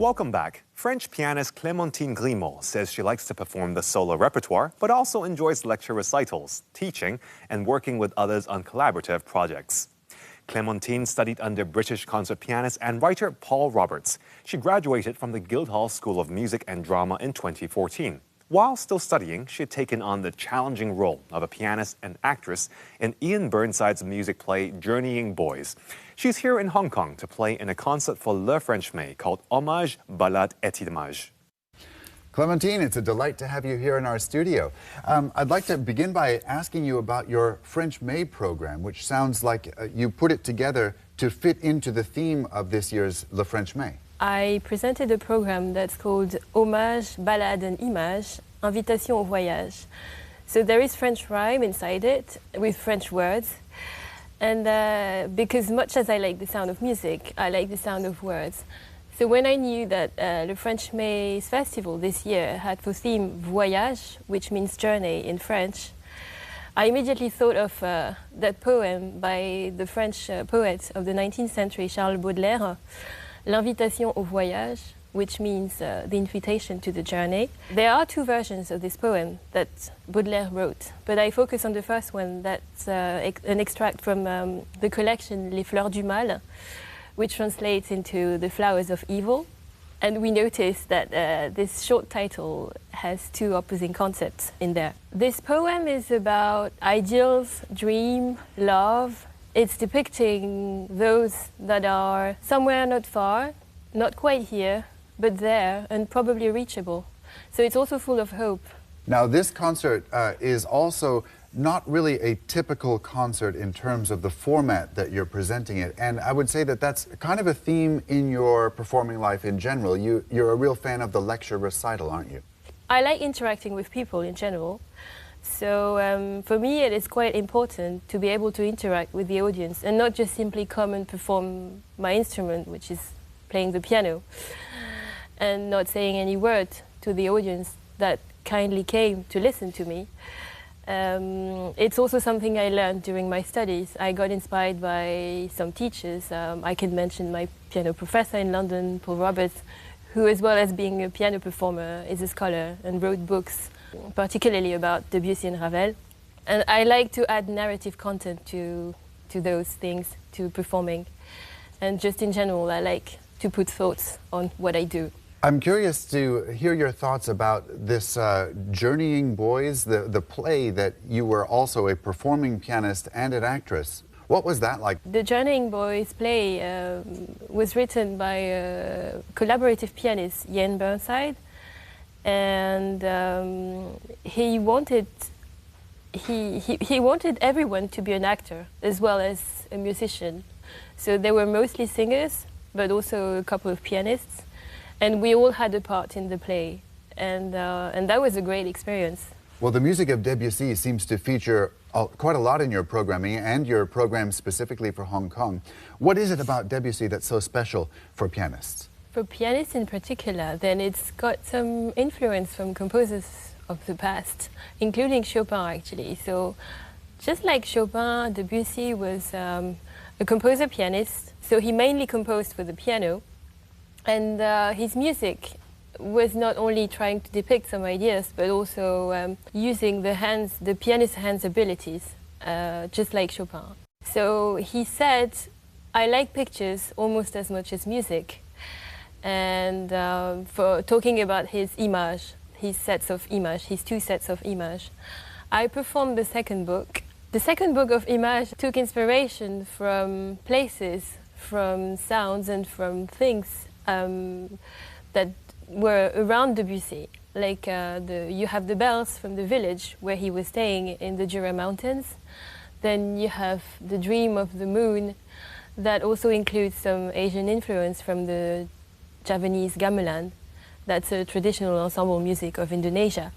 Welcome back. French pianist Clementine Grimault says she likes to perform the solo repertoire, but also enjoys lecture recitals, teaching, and working with others on collaborative projects. Clementine studied under British concert pianist and writer Paul Roberts. She graduated from the Guildhall School of Music and Drama in 2014. While still studying, she had taken on the challenging role of a pianist and actress in Iain Burnside's music play Journeying Boys. She's here in Hong Kong to play in a concert for Le French May called Hommages, ballades et Hommages. Clementine, it's a delight to have you here in our studio. I'd like to begin by asking you about your French May program, which sounds like you put it together to fit into the theme of this year's Le French May. I presented a program that's called Hommages, ballades et Images, Invitation au voyage. So there is French rhyme inside it with French words. And because much as I like the sound of music, I like the sound of words. So when I knew that Le French May Festival this year had for theme voyage, which means journey in French, I immediately thought of that poem by the French poet of the 19th century, Charles Baudelaire, L'Invitation au voyage, which means the invitation to the journey. There are two versions of this poem that Baudelaire wrote, but I focus on the first one. That's an extract from the collection Les Fleurs du Mal, which translates into The Flowers of Evil. And we noticed that this short title has two opposing concepts in there. This poem is about ideals, dream, love. It's depicting those that are somewhere not far, not quite here, but there and probably reachable. So it's also full of hope. Now this concert is also not really a typical concert in terms of the format that you're presenting it. And I would say that that's kind of a theme in your performing life in general. You're a real fan of the lecture recital, aren't you? I like interacting with people in general. So for me it is quite important to be able to interact with the audience and not just simply come and perform my instrument, which is playing the piano, and not saying any word to the audience that kindly came to listen to me. It's also something I learned during my studies. I got inspired by some teachers. I can mention my piano professor in London, Paul Roberts, who, as well as being a piano performer, is a scholar and wrote books, particularly about Debussy and Ravel. And I like to add narrative content to those things, to performing. And just in general, I like to put thoughts on what I do. I'm curious to hear your thoughts about this Journeying Boys, the play that you were also a performing pianist and an actress. What was that like? The Journeying Boys play was written by a collaborative pianist, Iain Burnside, and he wanted everyone to be an actor as well as a musician. So they were mostly singers, but also a couple of pianists. And we all had a part in the play, and that was a great experience. Well, the music of Debussy seems to feature quite a lot in your programming and your program specifically for Hong Kong. What is it about Debussy that's so special for pianists? For pianists in particular, then it's got some influence from composers of the past, including Chopin actually. So just like Chopin, Debussy was a composer pianist, so he mainly composed for the piano. And his music was not only trying to depict some ideas, but also using the pianist's hands abilities, just like Chopin. So he said, I like pictures almost as much as music. And for talking about his image, his two sets of image, I performed the second book. The second book of Image took inspiration from places, from sounds and from things that were around Debussy. Like you have the bells from the village where he was staying in the Jura Mountains. Then you have the Dream of the Moon that also includes some Asian influence from the Javanese gamelan. That's a traditional ensemble music of Indonesia.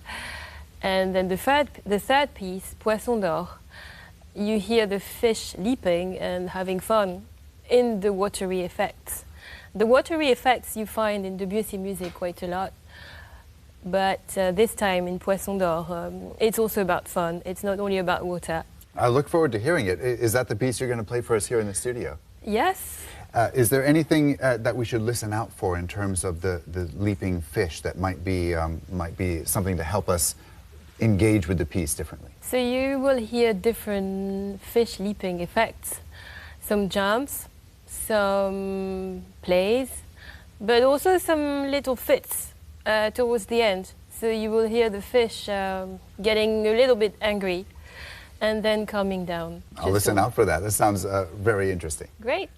And then the third piece, Poissons d'Or, you hear the fish leaping and having fun in the watery effects. The watery effects you find in Debussy music quite a lot, but this time in Poissons d'Or, it's also about fun. It's not only about water. I look forward to hearing it. Is that the piece you're going to play for us here in the studio? Yes. Is there anything that we should listen out for in terms of the leaping fish that might be something to help us engage with the piece differently? So you will hear different fish leaping effects, some jumps, some plays, but also some little fits towards the end. So you will hear the fish getting a little bit angry and then calming down. I'll listen out for that. That sounds very interesting. Great.